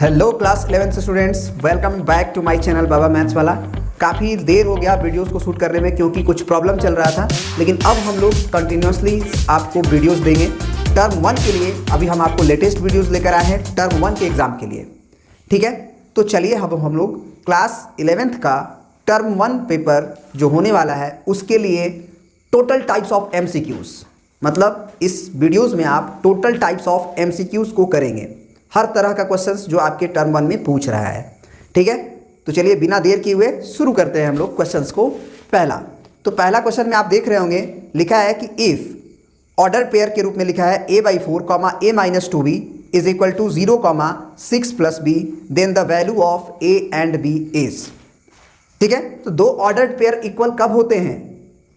Hello class 11th students, welcome back to my channel Baba maths वाला। काफ़ी देर हो गया वीडियोस को शूट करने में क्योंकि कुछ प्रॉब्लम चल रहा था, लेकिन अब हम लोग कंटिन्यूसली आपको वीडियोस देंगे टर्म 1 के लिए। अभी हम आपको लेटेस्ट वीडियोस लेकर आए हैं टर्म 1 के एग्ज़ाम के लिए, ठीक है। तो चलिए अब हम लोग क्लास 11th का टर्म 1 पेपर जो होने वाला है उसके लिए टोटल टाइप्स ऑफ MCQs, मतलब इस वीडियोज़ में आप टोटल टाइप्स ऑफ MCQs को करेंगे। हर तरह का क्वेश्चंस जो आपके टर्म 1 में पूछ रहा है, ठीक है। तो चलिए बिना देर किए हुए शुरू करते हैं हम लोग क्वेश्चंस को। पहला क्वेश्चन में आप देख रहे होंगे लिखा है कि इफ ऑर्डर पेयर के रूप में लिखा है a/4, a - 2b is equal to 0, 6 + b, then the value of a and b is, ठीक है। तो दो ऑर्डर्ड पेयर इक्वल कब होते हैं?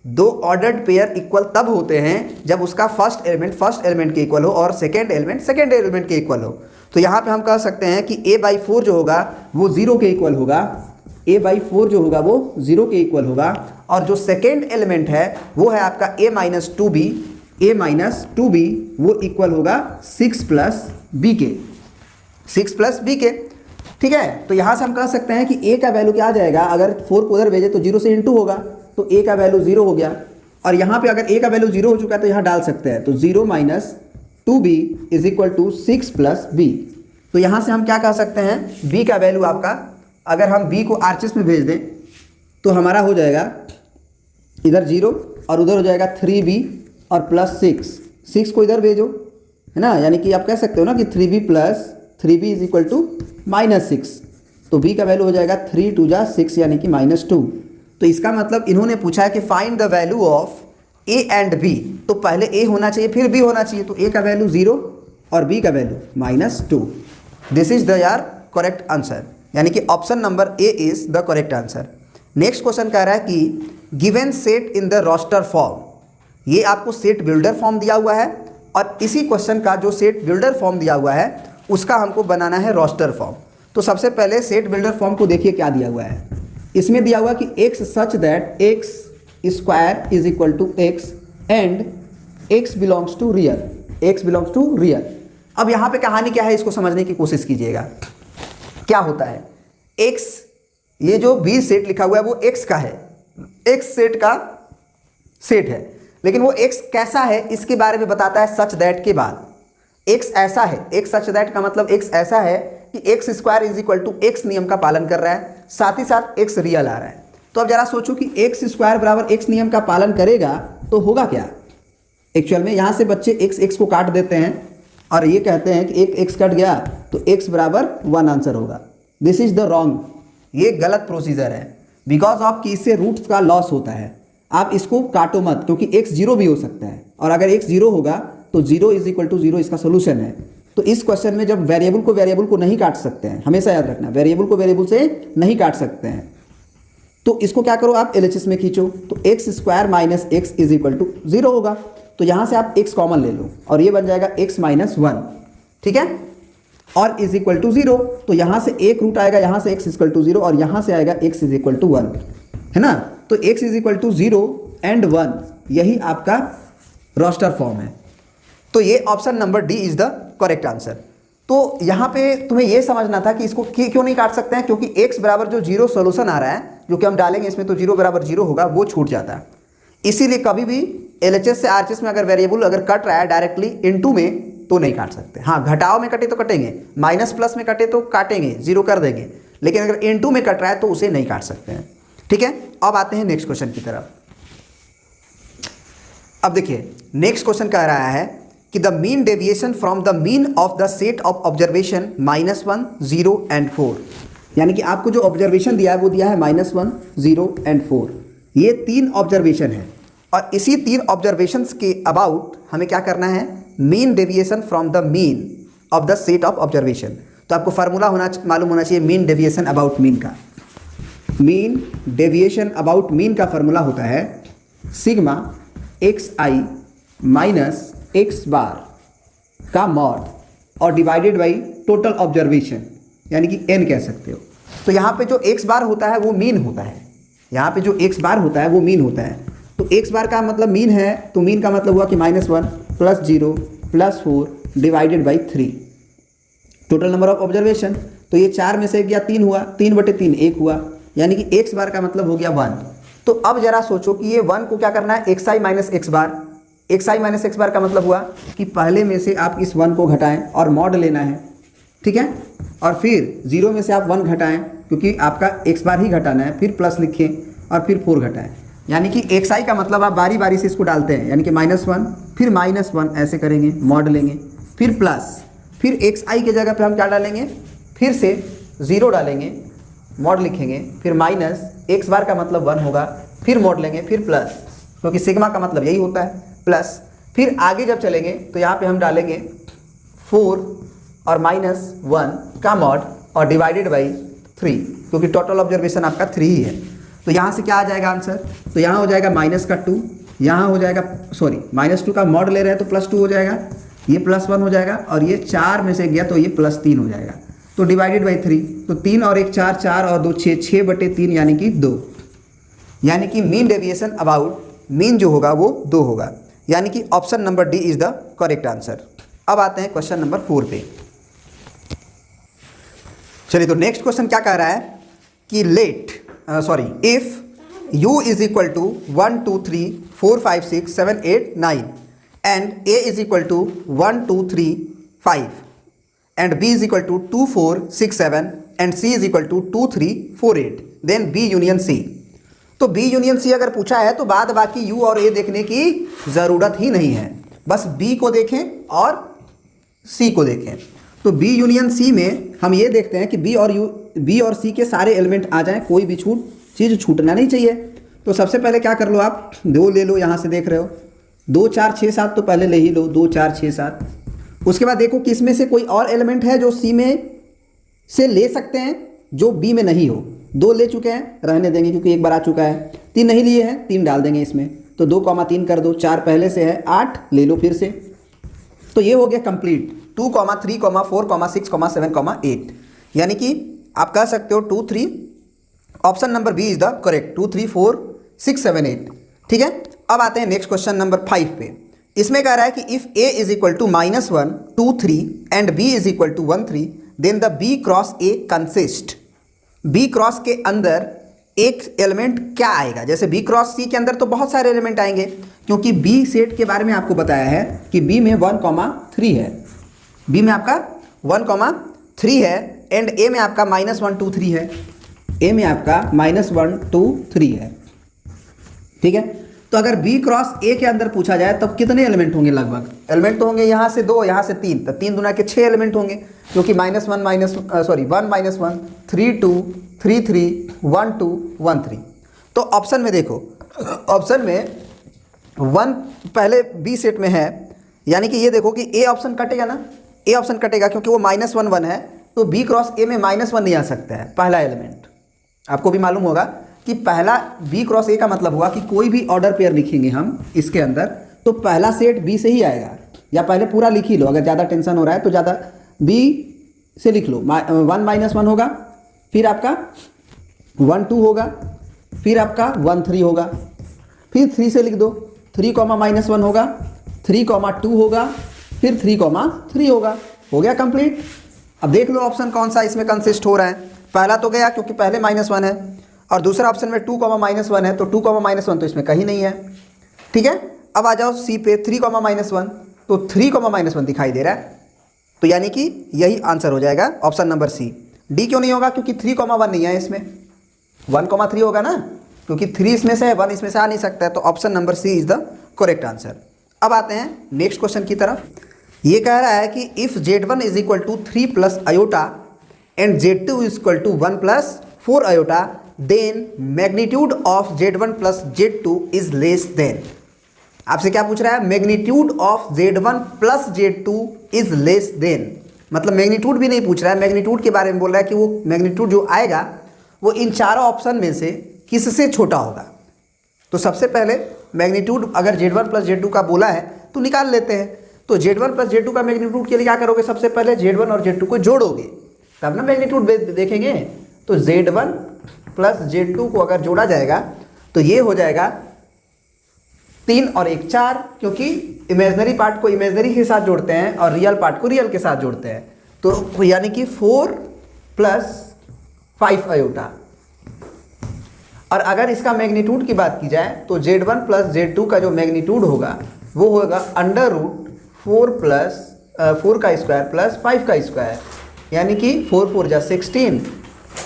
दो ऑर्डर्ड पेयर इक्वल तब होते हैं जब उसका फर्स्ट एलिमेंट के इक्वल हो और सेकेंड एलिमेंट के इक्वल हो। तो यहाँ पे हम कह सकते हैं कि a/4 जो होगा वो 0 के इक्वल होगा, a/4 जो होगा वो 0 के इक्वल होगा। और जो सेकेंड एलिमेंट है वो है आपका a - 2b, वो इक्वल होगा 6 + b के, ठीक है। तो यहाँ से हम कह सकते हैं कि a का वैल्यू क्या आ जाएगा, अगर 4 को उधर भेजे तो 0 से इंटू होगा, तो a का वैल्यू 0 हो गया। और यहाँ पे अगर a का वैल्यू 0 हो चुका है तो यहाँ डाल सकते हैं, तो 0 - 2b is equal to 6 + b। तो यहाँ से हम क्या कह सकते हैं, b का वैल्यू आपका, अगर हम b को आरएचएस में भेज दें तो हमारा हो जाएगा इधर 0 और उधर हो जाएगा 3b और +6 को इधर भेजो, है ना। यानी कि आप कह सकते हो ना कि 3b + 3b is equal to -6। तो b का वैल्यू हो जाएगा 3 × 2 = 6 यानी कि -2। तो इसका मतलब इन्होंने पूछा है कि find the value of a and b। तो पहले a होना चाहिए फिर b होना चाहिए, तो a का वैल्यू 0 और b का वैल्यू -2। दिस इज द यार करेक्ट आंसर, यानी कि option number a is the correct answer. Next question कह रहा है कि given set in the roster form. ये आपको सेट बिल्डर फॉर्म दिया हुआ है और इसी क्वेश्चन का जो सेट बिल्डर फॉर्म दिया हुआ है उसका हमको बनाना है रोस्टर फॉर्म। तो सबसे पहले सेट बिल्डर फॉर्म को देखिए क्या दिया हुआ है। इसमें दिया हुआ कि x such that x² is equal to x and x belongs to real. अब यहाँ पे कहानी क्या है इसको समझने की कोशिश कीजिएगा। क्या होता है, x, ये जो b सेट लिखा हुआ है वो x का है, x सेट का सेट है, लेकिन वो x कैसा है इसके बारे में बताता है सच दैट के बाद। x ऐसा है, x सच दैट का मतलब x ऐसा है कि x² is equal to x नियम का पालन कर रहा है, साथ ही साथ x रियल आ रहा है। तो अब जरा सोचो कि x² बराबर x नियम का पालन करेगा तो होगा क्या। एक्चुअल में यहाँ से बच्चे x को काट देते हैं और ये कहते हैं कि एक x कट गया तो x बराबर 1 आंसर होगा। दिस इज द रॉन्ग, ये गलत प्रोसीजर है, बिकॉज ऑफ कि इससे रूट्स का लॉस होता है। आप इसको काटो मत क्योंकि x 0 भी हो सकता है, और अगर x 0 होगा तो 0 इज इक्वल टू 0 इसका सोल्यूशन है। तो इस क्वेश्चन में जब वेरिएबल को नहीं काट सकते हैं, हमेशा याद रखना वेरिएबल को वेरिएबल से नहीं काट सकते हैं, तो इसको क्या करो आप LHS में खींचो, तो x² - x is equal to 0 होगा। तो यहाँ से आप x कॉमन ले लो और ये बन जाएगा x - 1, ठीक है, और इज इक्वल टू 0। तो यहाँ से एक रूट आएगा, यहाँ से x इक्वल टू 0 और यहाँ से आएगा x इज इक्वल टू 1, है ना। तो x is equal to 0 and 1, यही आपका रोस्टर फॉर्म है। तो ये option number D is the correct answer. तो यहाँ पे तुम्हें ये समझना था कि इसको क्यों नहीं काट सकते हैं, क्योंकि x बराबर जो 0 सोल्यूशन आ रहा है जो कि हम डालेंगे इसमें, तो 0 बराबर 0 होगा, वो छूट जाता है। इसीलिए कभी भी LHS से RHS में अगर वेरिएबल अगर कट रहा है डायरेक्टली इनटू में तो नहीं काट सकते। हाँ, घटाव में कटे तो कटेंगे, माइनस+ में कटे तो काटेंगे, 0 कर देंगे, लेकिन अगर इनटू में कट रहा है तो उसे नहीं काट सकते हैं, ठीक है। अब आते हैं नेक्स्ट क्वेश्चन की तरफ। अब देखिए नेक्स्ट क्वेश्चन कह रहा है कि the mean deviation from the mean of the set of observation -1, 0 and 4। यानी कि आपको जो ऑब्जर्वेशन दिया है वो दिया है -1, 0 एंड 4। ये 3 ऑब्जर्वेशन है और इसी 3 ऑब्जर्वेशंस के अबाउट हमें क्या करना है, mean deviation from the mean of the set of observation. तो आपको फार्मूला मालूम होना चाहिए मीन डेविएशन अबाउट मीन का। मीन डेविएशन अबाउट मीन का फार्मूला होता है सिग्मा xi - x बार का मॉड और डिवाइडेड बाई टोटल ऑब्जर्वेशन, यानी कि n कह सकते हो। तो यहाँ पे जो x बार होता है वो मीन होता है, यहाँ पे जो x बार होता है वो मीन होता है। तो x बार का मतलब मीन है, तो मीन का मतलब हुआ कि -1 + 0 + 4 divided by 3। Total number of observation, तो ये 4 में से गया 3 हुआ, 3/3 1 हुआ, यानी कि x बार का मतलब हो गया 1। तो अब जरा सोचो कि ये 1 को क्या करना है, xi माइनस x बार। xi माइनस x बार का मतलब हुआ कि पहले में से आप इस 1 को घटाएं और मॉड लेना है, ठीक है, और फिर 0 में से आप 1 घटाएं क्योंकि आपका x बार ही घटाना है, फिर प्लस लिखें और फिर 4 घटाएं, यानी कि xi का मतलब आप बारी बारी से इसको डालते हैं, यानी कि -1 फिर -1 ऐसे करेंगे, मॉड लेंगे, फिर प्लस, फिर xi की जगह पे हम क्या डालेंगे, फिर से 0 डालेंगे, मॉड लिखेंगे, फिर माइनस x बार का मतलब 1 होगा, फिर मॉड लेंगे, फिर प्लस, क्योंकि सिग्मा का मतलब यही होता है प्लस। फिर आगे जब चलेंगे तो यहाँ पे हम डालेंगे 4 और -1 का मॉड और डिवाइडेड बाई 3, क्योंकि टोटल ऑब्जर्वेशन आपका 3 ही है। तो यहाँ से क्या आ जाएगा आंसर, तो यहाँ हो जाएगा -2, यहाँ हो जाएगा सॉरी -2 का मॉड ले रहे हैं तो +2 हो जाएगा, ये +1 हो जाएगा, और ये 4 में से गया तो ये +3 हो जाएगा, तो डिवाइडेड बाई 3, तो 3 और 1 4, 4 और 2 6, 6/3 यानी कि 2, यानी कि मीन डेविएशन अबाउट मीन जो होगा वो 2 होगा, यानी कि option number D is the correct answer. अब आते हैं क्वेश्चन नंबर 4 पे। चलिए, तो नेक्स्ट क्वेश्चन क्या कह रहा है कि if u is equal to 1 2 3 4 5 6 7 8 9 and a is equal to 1 2 3 5 and b is equal to 2 4 6 7 and c is equal to 2 3 4 8, then b union c। तो b यूनियन c अगर पूछा है तो बाद बाकी u और a देखने की ज़रूरत ही नहीं है, बस b को देखें और c को देखें। तो b यूनियन c में हम ये देखते हैं कि b और c के सारे एलिमेंट आ जाएं, कोई भी चीज़ छूटना नहीं चाहिए। तो सबसे पहले क्या कर लो, आप 2 ले लो, यहाँ से देख रहे हो 2 4 6 7 तो पहले ले ही लो, 2 4 6 7। उसके बाद देखो कि इसमें से कोई और एलिमेंट है जो c में से ले सकते हैं जो b में नहीं हो। 2 ले चुके हैं, रहने देंगे क्योंकि एक बार आ चुका है। 3 नहीं लिए हैं, 3 डाल देंगे इसमें, तो 2,3 कर दो, 4 पहले से है, 8 ले लो फिर से। तो ये हो गया कंप्लीट 2, 3, 4, 6, 7, 8, यानी कि आप कह सकते हो 2 3, option number B is the correct, 2 3 4 6 7 8। ठीक है, अब आते हैं नेक्स्ट क्वेश्चन नंबर 5 पे। इसमें कह रहा है कि if a is equal to -1 2 3 and b is equal to 1 3 then the b cross a consist. b cross के अंदर एक एलिमेंट क्या आएगा, जैसे b क्रॉस c के अंदर तो बहुत सारे एलिमेंट आएंगे, क्योंकि b सेट के बारे में आपको बताया है कि b में 1,3 है, b में आपका 1,3 है एंड a में आपका -1 2 3 है, a में आपका -1 2 3 है। ठीक है, तो अगर b क्रॉस a के अंदर पूछा जाए तब कितने एलिमेंट होंगे, लगभग एलिमेंट तो होंगे यहाँ से 2, यहाँ से 3, तो 3 दूना के 6 एलिमेंट होंगे, क्योंकि -1 1 3 2 3 3 1 2 1 3। तो ऑप्शन में देखो, ऑप्शन में 1 पहले b सेट में है, यानी कि ये देखो कि a ऑप्शन कटेगा ना, a ऑप्शन कटेगा क्योंकि वो -1 1 है, तो b क्रॉस a में -1 नहीं आ सकता है पहला एलिमेंट। आपको भी मालूम होगा कि पहला b क्रॉस a का मतलब हुआ कि कोई भी ऑर्डर पेयर लिखेंगे हम इसके अंदर तो पहला सेट b से ही आएगा, या पहले पूरा लिख ही लो, अगर ज़्यादा टेंशन हो रहा है तो ज़्यादा b से लिख लो। 1 -1 होगा, फिर आपका 1 2 होगा, फिर आपका 1 3 होगा, फिर 3 से लिख दो, 3, -1 होगा, 3, 2 होगा, फिर 3, 3 होगा, हो गया कंप्लीट। अब देख लो ऑप्शन कौन सा इसमें कंसिस्ट हो रहा है। पहला तो गया क्योंकि पहले -1 है, और दूसरा ऑप्शन में 2, -1 है, तो 2, -1 तो इसमें कहीं नहीं है। ठीक है, अब आ जाओ सी पे, 3, -1, तो 3, -1 दिखाई दे रहा है, तो यानी कि यही आंसर हो जाएगा ऑप्शन नंबर सी। डी क्यों नहीं होगा, क्योंकि 3, 1 नहीं है इसमें, 1, 3 होगा ना, क्योंकि 3 इसमें से है, 1 इसमें से आ नहीं सकता है, तो option number C is the correct answer. अब आते हैं नेक्स्ट क्वेश्चन की तरफ। ये कह रहा है कि if z1 is equal to 3 + iota and z2 is equal to 1 + 4 iota then magnitude of z1 + z2 is less than. आपसे क्या पूछ रहा है, magnitude of z1 + z2 is less than, मतलब मैग्नीट्यूड भी नहीं पूछ रहा है, मैग्नीट्यूड के बारे में बोल रहा है कि वो मैग्नीट्यूड जो आएगा वो इन चारों ऑप्शन में से किससे छोटा होगा। तो सबसे पहले मैग्नीट्यूड अगर z1 + z2 का बोला है तो निकाल लेते हैं। तो z1 + z2 का मैग्नीट्यूड के लिए क्या करोगे, सबसे पहले z1 और z2 को जोड़ोगे तब ना मैग्नीट्यूड देखेंगे। तो z1 + z2 को अगर जोड़ा जाएगा तो ये हो जाएगा 3 और 1 4, क्योंकि इमेजनरी पार्ट को इमेजनरी के साथ जोड़ते हैं और रियल पार्ट को रियल के साथ जोड़ते हैं। तो यानी कि 4 + 5 आयोटा। और अगर इसका मैग्नीट्यूड की बात की जाए तो Z1 + Z2 का जो मैग्नीट्यूड होगा वो होगा √4 का स्क्वायर + 5 का स्क्वायर, यानी कि 4 4 जा 16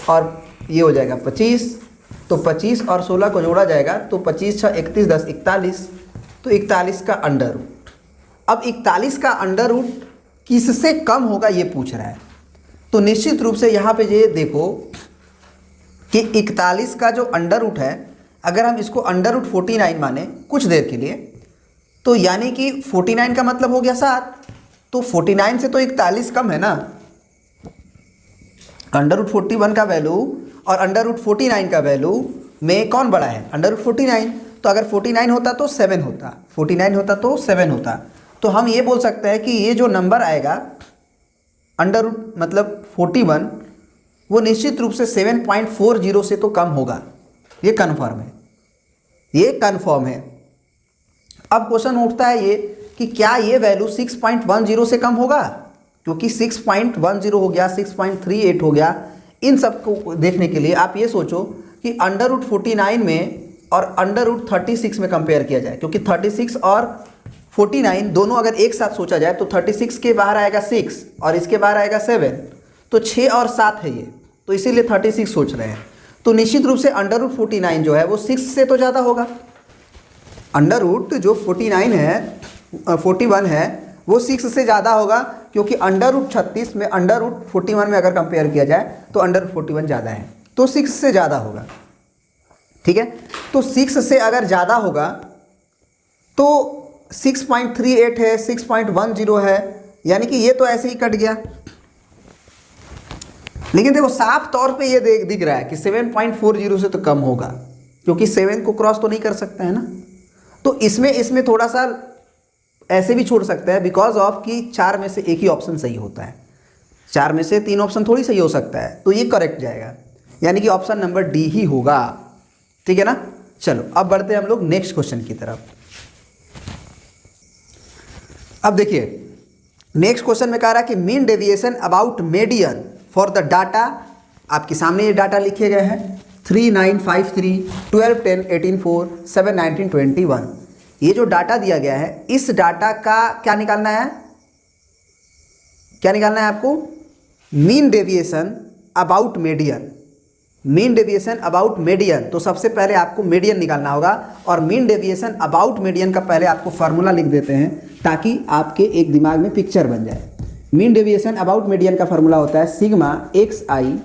और ये हो जाएगा 25। तो 25 और 16 को जोड़ा जाएगा तो 25 6 31 10 41, तो 41 का अंडर रूट। अब 41 का अंडर रूट किससे कम होगा ये पूछ रहा है। तो निश्चित रूप से यहाँ पे ये देखो कि 41 का जो अंडर रूट है, अगर हम इसको √49 माने कुछ देर के लिए, तो यानी कि 49 का मतलब हो गया 7, तो 49 से तो 41 कम है ना। √41 का वैल्यू और √49 का वैल्यू में कौन बड़ा है? √49। तो अगर 49 होता तो 7 होता, 49 होता तो 7 होता। तो हम ये बोल सकते हैं कि ये जो नंबर आएगा अंडर मतलब 41, वो निश्चित रूप से 7.40 से तो कम होगा। ये कन्फर्म है, ये कन्फर्म है। अब क्वेश्चन उठता है ये कि क्या ये वैल्यू 6.10 से कम होगा, क्योंकि 6.10 हो गया, 6.38 हो गया। इन सब को देखने के लिए आप ये सोचो कि √49 में और √36 में कंपेयर किया जाए, क्योंकि 36 और 49 दोनों अगर एक साथ सोचा जाए तो 36 के बाहर आएगा 6 और इसके बाहर आएगा 7, तो 6 और 7 है ये, तो इसीलिए 36 सोच रहे हैं। तो निश्चित रूप से √49 जो है वो 6 से तो ज़्यादा होगा। अंडर रूट जो 49 है 41 है वो 6 से ज़्यादा होगा, क्योंकि √36 में √41 में अगर कंपेयर किया जाए तो √41 ज़्यादा है, तो 6 से ज़्यादा होगा। ठीक है, तो 6 से अगर ज़्यादा होगा तो 6.38 है, 6.10 है, यानी कि ये तो ऐसे ही कट गया। लेकिन देखो साफ तौर पे ये दिख रहा है कि 7.40 से तो कम होगा, क्योंकि 7 को क्रॉस तो नहीं कर सकता है ना। तो इसमें थोड़ा सा ऐसे भी छोड़ सकता है, बिकॉज ऑफ कि 4 में से एक ही ऑप्शन सही होता है, 4 में से 3 ऑप्शन थोड़ी सही हो सकता है, तो ये करेक्ट जाएगा, यानी कि ऑप्शन नंबर डी ही होगा। ठीक है ना। चलो अब बढ़ते हैं हम लोग नेक्स्ट क्वेश्चन की तरफ। अब देखिए नेक्स्ट क्वेश्चन में कह रहा है कि mean deviation about median for the data, आपके सामने ये डाटा लिखे गए हैं 3 9 5 3 12 10 18 4 7 19 21। ये जो डाटा दिया गया है इस डाटा का क्या निकालना है, क्या निकालना है आपको? Mean deviation about median, mean deviation about median. तो सबसे पहले आपको मीडियन निकालना होगा, और मीन डेविएशन अबाउट मीडियन का पहले आपको फार्मूला लिख देते हैं ताकि आपके एक दिमाग में पिक्चर बन जाए। मीन डेविएशन अबाउट मीडियन का फार्मूला होता है सिग्मा xi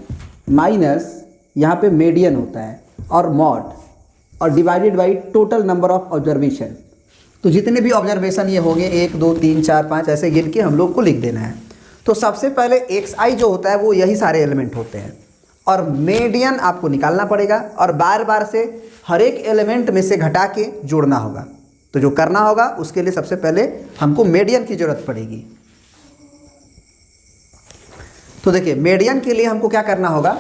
माइनस यहाँ पे मीडियन होता है और मॉड और divided by total number of observation. तो जितने भी ऑब्जर्वेशन ये होंगे 1 2 3 4 5 ऐसे गिन के हम लोग को लिख देना है। तो सबसे पहले xi जो होता है वो यही सारे एलिमेंट होते हैं, और मीडियन आपको निकालना पड़ेगा और बार बार से हर एक एलिमेंट में से घटा के जोड़ना होगा। तो जो करना होगा उसके लिए सबसे पहले हमको मीडियन की जरूरत पड़ेगी। तो देखिए मीडियन के लिए हमको क्या करना होगा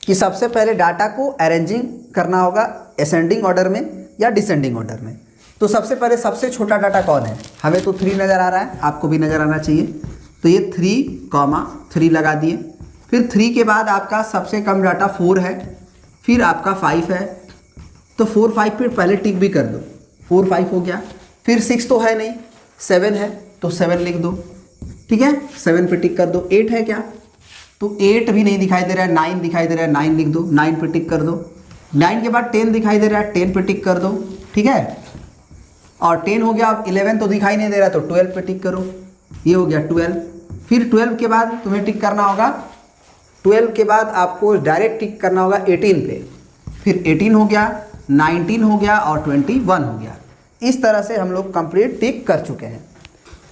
कि सबसे पहले डाटा को अरेंजिंग करना होगा असेंडिंग ऑर्डर में या डिसेंडिंग ऑर्डर में। तो सबसे पहले सबसे छोटा डाटा कौन है? हमें तो 3 नज़र आ रहा है, आपको भी नज़र आना चाहिए। तो ये 3, लगा दिए। फिर 3 के बाद आपका सबसे कम डाटा 4 है, फिर आपका 5 है, तो 4 5 फिर पहले टिक भी कर दो, 4 5 हो गया। फिर 6 तो है नहीं, 7 है तो 7 लिख दो, ठीक है, 7 पे टिक कर दो। 8 है क्या? तो 8 भी नहीं दिखाई दे रहा है, 9 दिखाई दे रहा है, 9 लिख दो, 9 पे टिक कर दो। 9 के बाद 10 दिखाई दे रहा है, 10 पे टिक कर दो, ठीक है। और 10 हो गया, अब 11 तो दिखाई नहीं दे रहा तो 12 पे टिक करो, ये हो गया 12। फिर 12 के बाद तुम्हें टिक करना होगा, 12 के बाद आपको डायरेक्ट टिक करना होगा 18 पे, फिर 18 हो गया, 19 हो गया और 21 हो गया। इस तरह से हम लोग कंप्लीट टिक कर चुके हैं,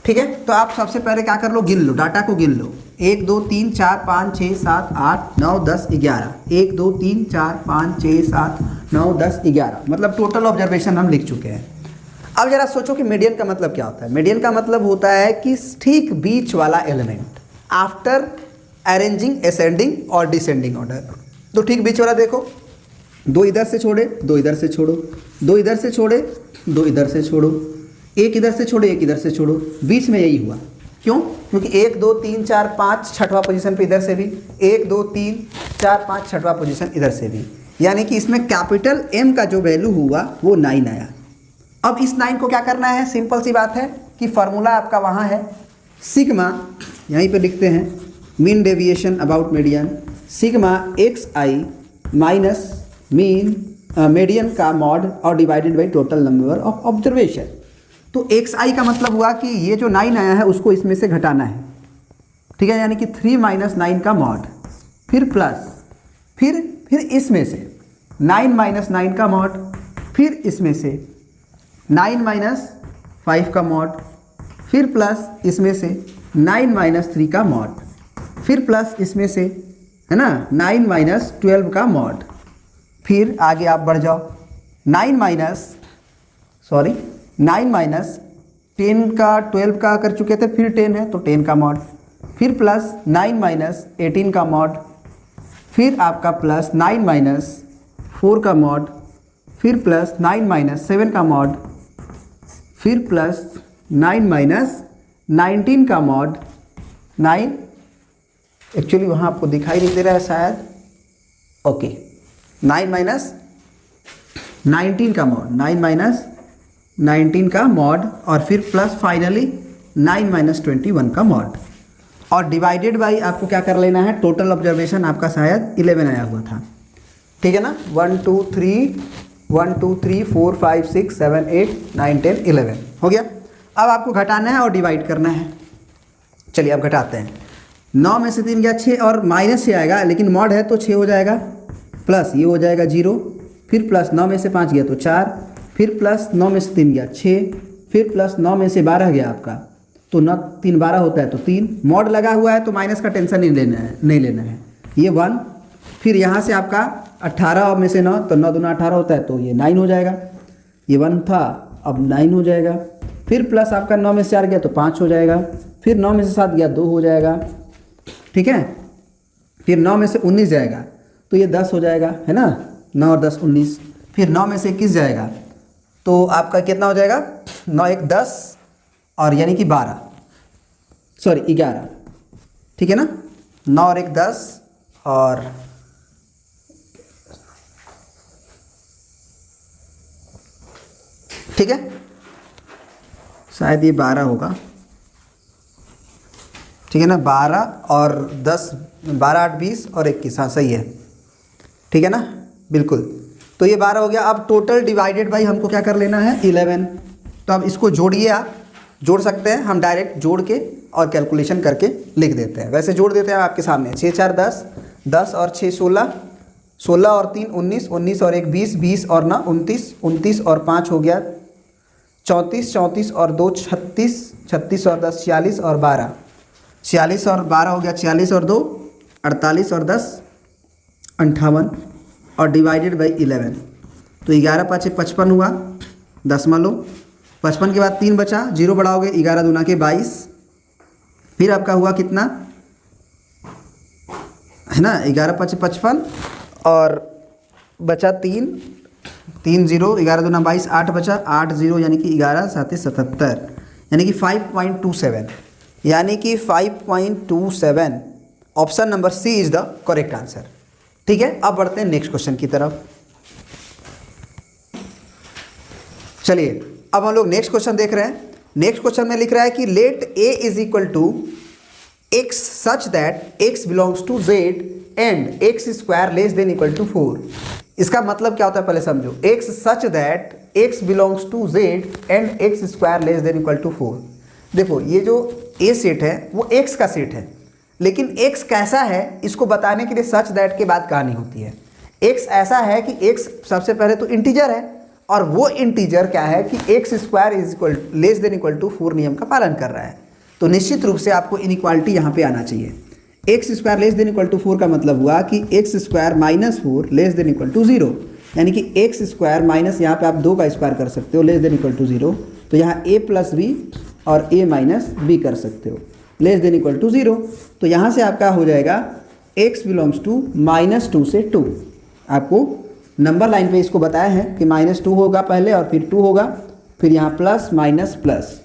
ठीक है। तो आप सबसे पहले क्या कर लो, गिन लो, डाटा को गिन लो। 1 2 3 4 5 6 7 8 9 10 11, 1 2 3 4 5 6 7 9 10 11, मतलब टोटल ऑब्जर्वेशन हम लिख चुके हैं। अब जरा सोचो कि मीडियन का मतलब क्या होता है। मीडियन का मतलब होता है कि ठीक बीच वाला एलिमेंट आफ्टर अरेंजिंग असेंडिंग और डिसेंडिंग ऑर्डर। तो ठीक बीच वाला देखो, 2 इधर से छोड़े, 2 इधर से छोड़ो, 2 इधर से छोड़े, 2 इधर से छोड़ो, 1 इधर से छोड़े, 1 इधर से छोड़ो, बीच में यही हुआ। क्यों? क्योंकि 1 2 3 4 5 छठवां पोजीशन पे इधर से भी, 1 2 3 4 5 छठवां पोजीशन इधर से भी, यानी कि इसमें कैपिटल M का जो वैल्यू हुआ वो 9 आया। अब इस 9 को क्या करना है, सिंपल सी बात है कि फॉर्मूला आपका वहाँ है सिग्मा, यहीं पे लिखते हैं mean deviation about median, sigma xi minus mean median का मॉड और divided by total number of observation. तो xi का मतलब हुआ कि ये जो 9 आया है उसको इसमें से घटाना है, ठीक है, यानी कि 3 माइनस 9 का मॉड, फिर प्लस, फिर इसमें से 9 माइनस 9 का मॉड, फिर इसमें से 9 माइनस 5 का मॉड, फिर प्लस इसमें से 9 माइनस 3 का मॉड, फिर प्लस इसमें से, है ना, 9 माइनस 12 का मॉड, फिर आगे आप बढ़ जाओ 9 माइनस 10 का 12 का कर चुके थे, फिर 10 है तो 10 का मॉड, फिर प्लस 9 माइनस 18 का मॉड, फिर आपका प्लस 9 माइनस 4 का मॉड, फिर प्लस 9 माइनस 7 का मॉड, फिर प्लस 9 माइनस 19 का मॉड, 9 एक्चुअली वहाँ आपको दिखाई नहीं दे रहा है शायद, ओके, 9 माइनस 19 का मॉड, 9 माइनस 19 का मॉड, और फिर प्लस फाइनली 9 माइनस 21 का मॉड, और डिवाइडेड बाई आपको क्या कर लेना है, टोटल ऑब्जर्वेशन आपका शायद 11 आया हुआ था, ठीक है ना, 1 2 3 4 5 6 7 8 9 10 11 हो गया। अब आपको घटाना है और डिवाइड करना है, चलिए अब घटाते हैं। 9 में से 3 गया 6 और माइनस से आएगा, लेकिन मॉड है तो 6 हो जाएगा, प्लस ये हो जाएगा 0, फिर प्लस 9 में से 5 गया तो 4, फिर प्लस 9 में से 3 गया 6, फिर प्लस 9 में से 12 गया आपका, तो 9 3 12 होता है तो 3, मॉड लगा हुआ है तो माइनस का टेंशन नहीं लेना है, ये 1, फिर यहाँ से आपका 18 में से 9 तो 9 दूना 18 होता है तो ये 9 हो जाएगा, ये 1 था अब 9 हो जाएगा, फिर प्लस आपका 9 में से 4 गया तो 5 हो जाएगा, फिर 9 में से 7 गया 2 हो जाएगा, ठीक है, फिर 9 में से 19 जाएगा तो ये 10 हो जाएगा, है ना, 9 और 10 19, फिर 9 में से 21 जाएगा तो आपका कितना हो जाएगा, 9 1 10 और यानी कि 11, ठीक है ना, 9 और 1 10 और ठीक है, शायद ये 12 होगा, ठीक है ना, 12 और 10, 12 8 20 और 21, हाँ सही है, ठीक है ना, बिल्कुल, तो ये 12 हो गया। अब टोटल डिवाइडेड बाई हमको क्या कर लेना है 11, तो अब इसको जोड़िए, आप जोड़ सकते हैं, हम डायरेक्ट जोड़ के और कैलकुलेशन करके लिख देते हैं, वैसे जोड़ देते हैं आपके सामने, 6 4 10, 10 और 6 16, 16 और 3 19, 19 और 1 20, 20 और 9 29, 29 और 5 हो गया 34, 34 और 2 36, 36 और 10 46 और 12, 46 और 12 हो गया 46 और 2 48 और 10 58 और डिवाइडेड बाई 11, तो 11 5 55 हुआ, 10 मान लो, 55 के बाद 3 बचा, 0 बढ़ाओगे, 11 दूना के 22, फिर आपका हुआ कितना, है ना, 11 5 55 और बचा 3 0, 11 दूना 22, 8 बचा, 8 0 यानी कि 11 7 77, यानी कि 5.27, यानी कि 5.27, option number C is the correct answer, ठीक है। अब बढ़ते हैं नेक्स्ट क्वेश्चन की तरफ। चलिए अब हम लोग नेक्स्ट क्वेश्चन देख रहे हैं। नेक्स्ट क्वेश्चन में लिख रहा है कि let a is equal to x such that x belongs to z and x square less than equal to 4। इसका मतलब क्या होता है पहले समझो, x such that x belongs to z and x square less than equal to 4। देखो ये जो a सेट है वो x का सेट है, लेकिन x कैसा है इसको बताने के लिए सच दैट के बाद कहानी होती है। x ऐसा है कि x सबसे पहले तो इंटीजर है, और वो इंटीजर क्या है कि x square is equal less than equal to 4 नियम का पालन कर रहा है। तो निश्चित रूप से आपको इनइक्वालिटी यहाँ पे आना चाहिए। X square less than equal to 4 का मतलब हुआ कि x square minus 4 less than equal to 0, यानी कि एक्स स्क्वायर माइनस यहाँ पे आप 2 का स्क्वायर कर सकते हो लेस देन इक्वल टू 0, तो यहाँ a प्लस बी और a माइनस बी कर सकते हो लेस देन इक्वल टू 0। तो यहाँ से आपका हो जाएगा x बिलोंग्स टू -2 से 2। आपको नंबर लाइन पे इसको बताया है कि -2 होगा पहले और फिर 2 होगा, फिर यहाँ प्लस माइनस प्लस।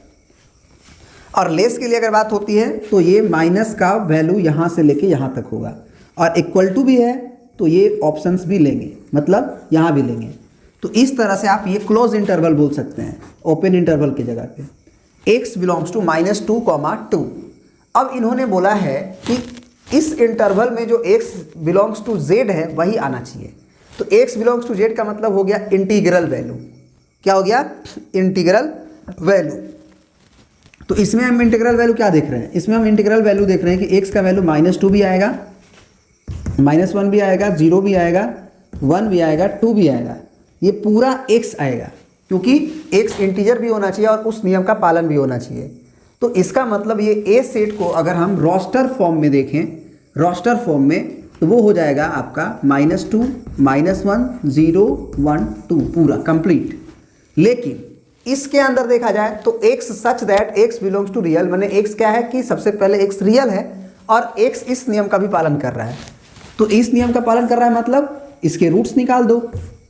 और लेस के लिए अगर बात होती है तो ये माइनस का वैल्यू यहाँ से लेके यहाँ तक होगा, और इक्वल टू भी है तो ये ऑप्शंस भी लेंगे, मतलब यहाँ भी लेंगे। तो इस तरह से आप ये क्लोज इंटरवल बोल सकते हैं ओपन इंटरवल की जगह पे, x बिलोंग्स टू -2, 2। अब इन्होंने बोला है कि इस इंटरवल में जो x बिलोंग्स टू z है वही आना चाहिए। तो x बिलोंग्स टू z का मतलब हो गया इंटीग्रल वैल्यू। क्या हो गया? Integral value. तो इसमें हम इंटीग्रल वैल्यू क्या देख रहे हैं? इसमें हम इंटीग्रल वैल्यू देख रहे हैं कि x का वैल्यू -2 भी आएगा, -1 भी आएगा, 0 भी आएगा, 1 भी आएगा, 2 भी आएगा, ये पूरा x आएगा, क्योंकि x इंटीजर भी होना चाहिए और उस नियम का पालन भी होना चाहिए। तो इसका मतलब ये ए सेट को अगर हम रोस्टर फॉर्म में देखें, रोस्टर फॉर्म में, तो वो हो जाएगा आपका -2, -1, 0, 1, 2 पूरा कंप्लीट। लेकिन इसके अंदर देखा जाए तो x such that x belongs to real, मैंने x क्या है कि सबसे पहले x रियल है और x इस नियम का भी पालन कर रहा है। तो इस नियम का पालन कर रहा है मतलब इसके रूट्स निकाल दो।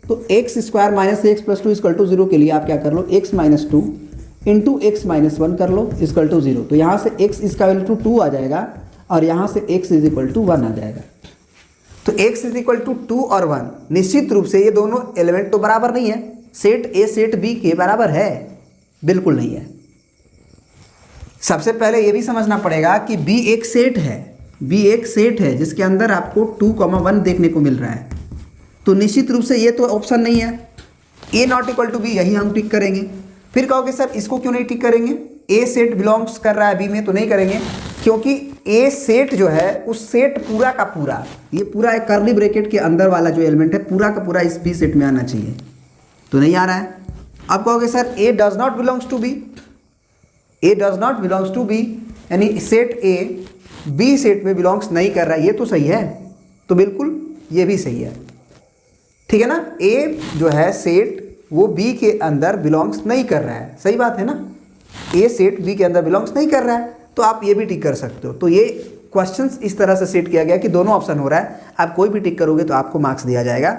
तो x² - x + 2 = 0 के लिए आप क्या कर लो, x - 2 इंटू x - 1 कर लो = 0। तो यहाँ से x इसका वैल्यू 2 आ जाएगा और यहाँ से x = 1 आ जाएगा। तो x = 2 और 1, निश्चित रूप से ये दोनों एलिमेंट तो बराबर नहीं है, सेट ए सेट बी के बराबर है? बिल्कुल नहीं है। सबसे पहले ये भी समझना पड़ेगा कि बी एक सेट है, बी एक सेट है जिसके अंदर आपको 2, 1 देखने को मिल रहा है। तो निश्चित रूप से ये तो ऑप्शन नहीं है। ए ≠ बी, यही हम टिक करेंगे। फिर कहोगे सर इसको क्यों नहीं टिक करेंगे? ए सेट बिलोंग्स कर रहा है बी में, तो नहीं करेंगे, क्योंकि ए सेट जो है उस सेट पूरा का पूरा, ये पूरा एक कर्ली ब्रैकेट के अंदर वाला जो एलिमेंट है पूरा का पूरा इस बी सेट में आना चाहिए, तो नहीं आ रहा है। अब कहोगे sir A does not belongs to B, A does not belongs to B, यानी सेट ए बी सेट में बिलोंग्स नहीं कर रहा है, ये तो सही है, तो बिल्कुल ये भी सही है, ठीक है ना। ए जो है सेट वो बी के अंदर बिलोंग्स नहीं कर रहा है, सही बात है ना। ए सेट बी के अंदर बिलोंग्स नहीं कर रहा है, तो आप ये भी टिक कर सकते हो। तो ये क्वेश्चंस इस तरह से सेट किया गया कि दोनों ऑप्शन हो रहा है, आप कोई भी टिक करोगे तो आपको मार्क्स दिया जाएगा।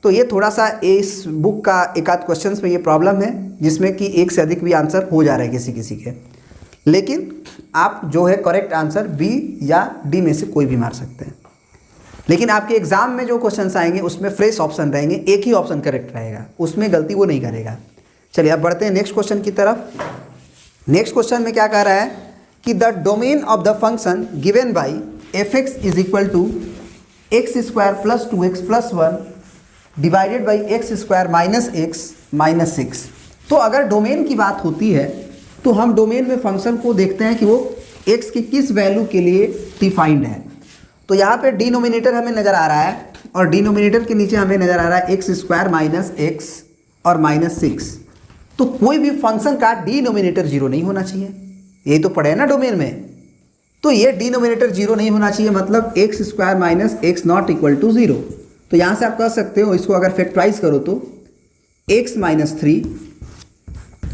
तो ये थोड़ा सा इस बुक का एक आध क्वेश्चंस में ये प्रॉब्लम है, जिसमें कि एक से अधिक भी आंसर हो जा रहा है किसी किसी के, लेकिन आप जो है करेक्ट आंसर बी या डी में से कोई भी मार सकते हैं। लेकिन आपके एग्जाम में जो क्वेश्चंस आएंगे उसमें फ्रेश ऑप्शन रहेंगे, एक ही ऑप्शन करेक्ट रहेगा, उसमें गलती वो नहीं करेगा। चलिए अब बढ़ते हैं नेक्स्ट क्वेश्चन की तरफ। नेक्स्ट क्वेश्चन में क्या कह रहा है कि the domain of the function given by f(x) = x² + 2x + 1 divided by x² - x - 6। तो अगर डोमेन की बात होती है तो हम डोमेन में फंक्शन को देखते हैं कि वो x की किस वैल्यू के लिए डिफाइंड है। तो यहाँ पे डिनोमिनेटर हमें नज़र आ रहा है और डिनोमिनेटर के नीचे हमें नज़र आ रहा है x² - x और -6। तो कोई भी फंक्शन का डिनोमिनेटर 0 नहीं होना चाहिए, यही तो पढ़े ना डोमेन में। तो ये डिनोमिनेटर 0 नहीं होना चाहिए, मतलब x² - x ≠ 0। तो यहाँ से आप कह सकते हो, इसको अगर फैक्टराइज करो तो x - 3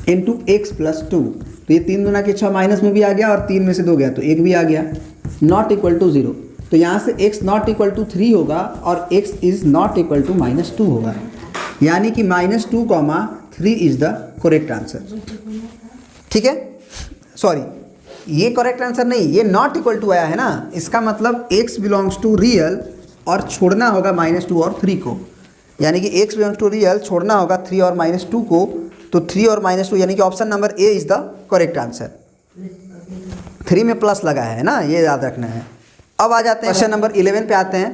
इंटू x + 2, तो ये 3 दूना के 6 माइनस में भी आ गया और 3 में से 2 गया तो 1 भी आ गया, ≠ 0। तो यहाँ से x ≠ 3 होगा और x ≠ -2 होगा, यानी कि -2, 3 इज द करेक्ट आंसर। ठीक है, सॉरी ये करेक्ट आंसर नहीं, ये ≠ आया है ना, इसका मतलब x बिलोंग्स टू रियल और छोड़ना होगा -2 और 3 को, यानी कि x बिलोंग्स टू रियल छोड़ना होगा 3 और -2 को, तो 3 और -2 यानी कि option number A is the correct answer. 3 में प्लस लगा है ना, ये याद रखना है। अब आ जाते हैं क्वेश्चन नंबर 11 पे आते हैं।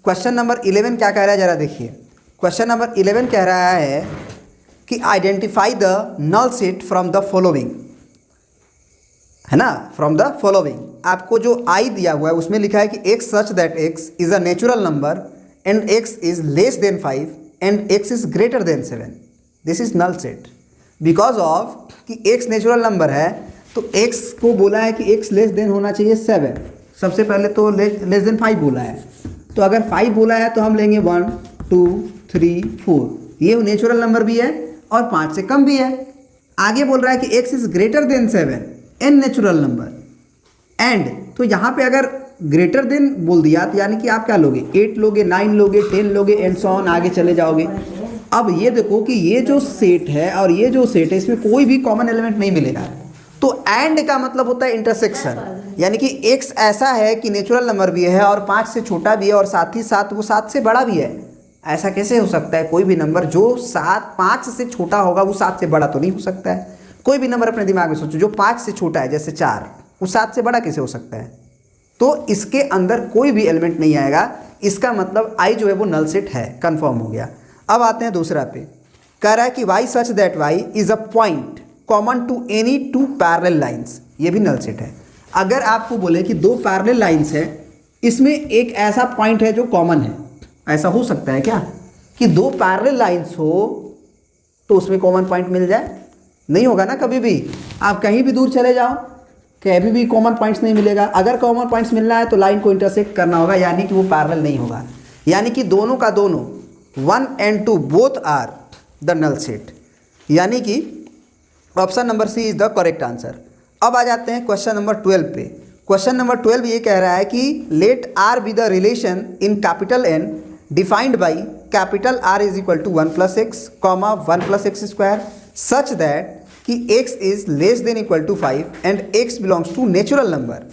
क्वेश्चन नंबर 11 क्या कह रहा है जरा देखिए। क्वेश्चन नंबर 11 कह रहा है कि identify the null set from the following, है ना, फ्रॉम द फॉलोइंग। आपको जो आई दिया हुआ है उसमें लिखा है कि x such that x is a natural number and x is less than 5 and x is greater than 7, this is null set. Because of कि x नेचुरल नंबर है तो x को बोला है कि x लेस देन होना चाहिए 7, सबसे पहले तो लेस देन 5 बोला है, तो अगर 5 बोला है तो हम लेंगे 1 2 3 4, ये नेचुरल नंबर भी है और 5 से कम भी है। आगे बोल रहा है कि x is greater than 7 N natural number and, तो यहाँ पे अगर ग्रेटर देन बोल दिया तो यानी कि आप क्या लोगे, 8 लोगे, 9 लोगे, 10 लोगे एंड सो ऑन, आगे चले जाओगे। अब ये देखो कि ये जो सेट है और ये जो सेट है इसमें कोई भी कॉमन एलिमेंट नहीं मिलेगा, तो एंड का मतलब होता है इंटरसेक्शन, यानी कि x ऐसा है कि नेचुरल नंबर भी है और 5 से छोटा भी है और साथ ही साथ वो 7 से बड़ा भी है। ऐसा कैसे हो सकता है? कोई भी नंबर जो 5 से छोटा होगा वो 7 से बड़ा तो नहीं हो सकता है। कोई भी नंबर अपने दिमाग में सोचो जो 5 से छोटा है, जैसे 4, वो 7 से बड़ा कैसे हो सकता है? तो इसके अंदर कोई भी एलिमेंट नहीं आएगा, इसका मतलब i जो है वो नल सेट है, कंफर्म हो गया। अब आते हैं दूसरा पे, कह रहा है कि y such that y is a point common to any two parallel lines, ये भी नल सेट है। अगर आपको बोले कि दो पैरेलल लाइंस है, इसमें एक ऐसा पॉइंट है जो कॉमन है, ऐसा हो सकता है क्या कि दो पैरेलल लाइंस हो तो उसमें कॉमन पॉइंट मिल जाए? नहीं होगा ना। कभी भी आप कहीं भी दूर चले जाओ, कभी भी कॉमन पॉइंट्स नहीं मिलेगा। अगर कॉमन पॉइंट्स मिलना है तो लाइन को इंटरसेक्ट करना होगा, यानी कि वो पैरेलल नहीं होगा, यानी कि दोनों का दोनों 1 and 2 both are the null set, यानी कि option number C is the correct answer. अब आ जाते हैं क्वेश्चन नंबर 12 पे। क्वेश्चन नंबर 12 ये कह रहा है कि let R be the relation in capital N defined by capital R is equal to 1 + x, 1 + x² such that कि x is less than equal to 5 and x belongs to natural number,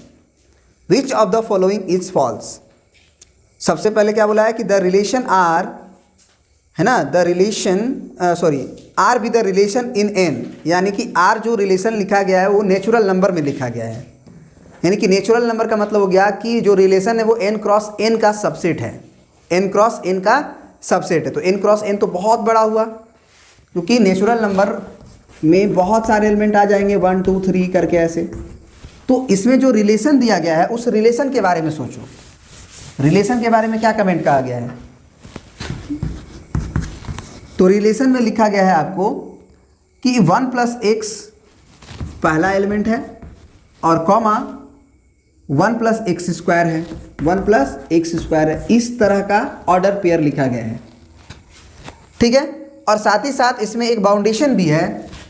which of the following is false. सबसे पहले क्या बोला है कि the relation are है ना, the relation are be the relation in an, यानी कि आर जो रिलेशन लिखा गया है वो नेचुरल नंबर में लिखा गया है, यानी कि नेचुरल नंबर का मतलब हो गया कि जो रिलेशन है वो n क्रॉस n का सबसेट है, n क्रॉस n का सबसेट है। तो n क्रॉस n तो बहुत बड़ा हुआ, क्योंकि नेचुरल नंबर में बहुत सारे एलिमेंट आ जाएंगे 1 2 3 करके ऐसे। तो इसमें जो रिलेशन दिया गया है उस रिलेशन के बारे में सोचो, रिलेशन के बारे में क्या कमेंट कहा गया है। तो रिलेशन में लिखा गया है आपको कि 1 + x पहला एलिमेंट है और कॉमा 1 + x² है, 1 + x² है। इस तरह का ऑर्डर पेयर लिखा गया है, ठीक है। और साथ ही साथ इसमें एक बाउंडेशन भी है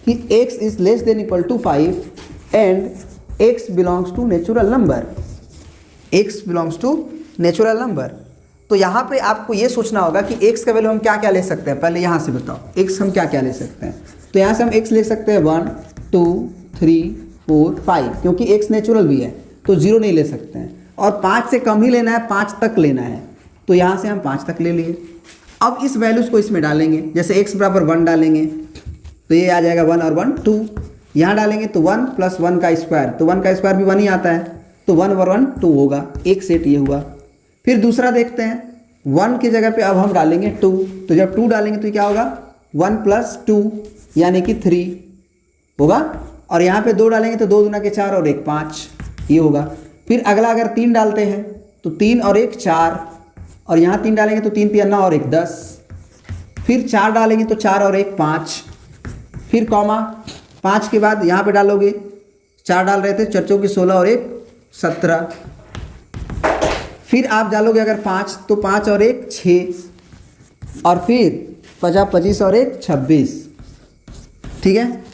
कि x is less than equal to 5 and x belongs to natural number, x belongs to natural number. तो यहाँ पे आपको ये सोचना होगा कि x का वैल्यू हम क्या क्या ले सकते हैं। पहले यहाँ से बताओ x हम क्या क्या ले सकते हैं। तो यहाँ से हम x ले सकते हैं 1 2 3 4 5, क्योंकि x नेचुरल भी है तो 0 नहीं ले सकते हैं, और 5 से कम ही लेना है, 5 तक लेना है, तो यहाँ से हम 5 तक ले लिए। अब इस वैल्यूज़ को इसमें डालेंगे, जैसे x बराबर 1 डालेंगे तो ये आ जाएगा 1 और 1 2, यहाँ डालेंगे तो 1 + 1 का स्क्वायर, तो 1 का स्क्वायर भी 1 ही आता है, तो 1 और 1 2 होगा, एक सेट ये हुआ। फिर दूसरा देखते हैं, 1 की जगह पे अब हम डालेंगे 2, तो जब 2 डालेंगे तो क्या होगा 1 + 2 यानी कि 3 होगा, और यहाँ पे 2 डालेंगे तो 2 दूना के 4 और 1 5 ये होगा। फिर अगला अगर 3 डालते हैं तो 3 और 1 4, और यहाँ 3 डालेंगे तो 3 3 9 और 1 10, फिर 4 डालेंगे तो 4 और 1 5, फिर कॉमा 5 के बाद यहाँ पे डालोगे 4 डाल रहे थे, 4 चौके 16 और 1 17, फिर आप डालोगे अगर 5 तो 5 और 1 6, और फिर 50 25 और 1 26, ठीक है।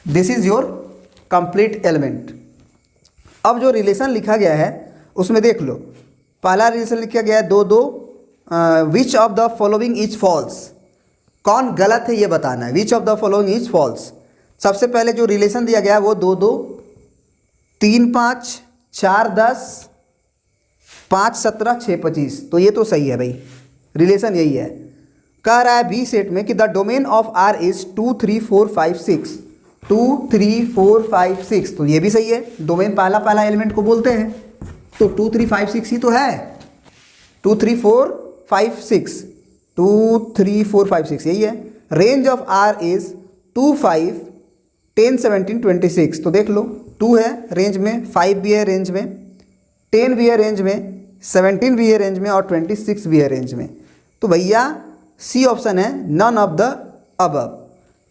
This is your complete element. अब जो रिलेशन लिखा गया है उसमें देख लो, पहला रिलेशन लिखा गया है 2 2, which of the following is false, कौन गलत है ये बताना है, which of the following is false. सबसे पहले जो रिलेशन दिया गया है वो 2 2 3 5 4 10 5 17 6 25, तो ये तो सही है भाई, रिलेशन यही है। कह रहा है बी सेट में कि the domain of R is 2 3 4 5 6, 2 3 4 5 6, तो ये भी सही है, डोमेन पहला एलिमेंट को बोलते हैं, तो 2 3 5 6 ही तो है, 2 3 4 5 6, 2 3 4 5 6 यही है। रेंज ऑफ आर इज 2 5 10 17 26, तो देख लो 2 है रेंज में, 5 भी है रेंज में, 10 भी है रेंज में, 17 भी है रेंज में, और 26 भी है रेंज में। तो भैया सी ऑप्शन है नन ऑफ द अबव,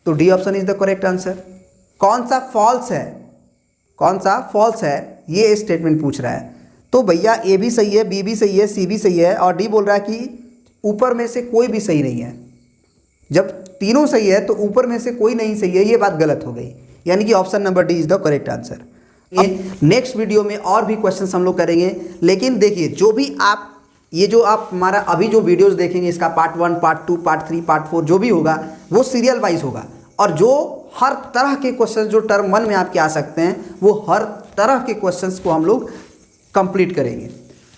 तो D option is the correct answer. कौन सा फॉल्स है, कौन सा फॉल्स है ये स्टेटमेंट पूछ रहा है। तो भैया ए भी सही है, बी भी सही है, सी भी सही है, और डी बोल रहा है कि ऊपर में से कोई भी सही नहीं है। जब तीनों सही है तो ऊपर में से कोई नहीं सही है, ये बात गलत हो गई, यानी कि option number D is the correct answer. Next video में और भी क्वेश्चंस हम लोग करेंगे, लेकिन देखिए जो भी आप ये जो आप हमारा अभी जो वीडियोस देखेंगे इसका पार्ट 1 पार्ट 2 पार्ट 3 पार्ट 4 जो भी होगा वो सीरियल वाइज होगा, और जो हर तरह के क्वेश्चन जो टर्म 1 में आपके आ सकते हैं वो हर तरह के क्वेश्चंस को हम लोग कंप्लीट करेंगे।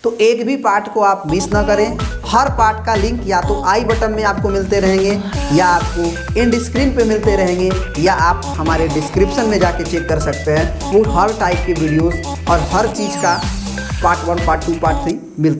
तो एक भी पार्ट को आप मिस ना करें। हर पार्ट का लिंक या तो आई बटन में आपको मिलते रहेंगे या आपको एंड स्क्रीन पे मिलते रहेंगे या आप हमारे डिस्क्रिप्शन में जाके चेक कर सकते हैं। वो हर टाइप के वीडियोस और हर चीज़ का पार्ट 1, पार्ट 2, पार्ट 3 मिलता है।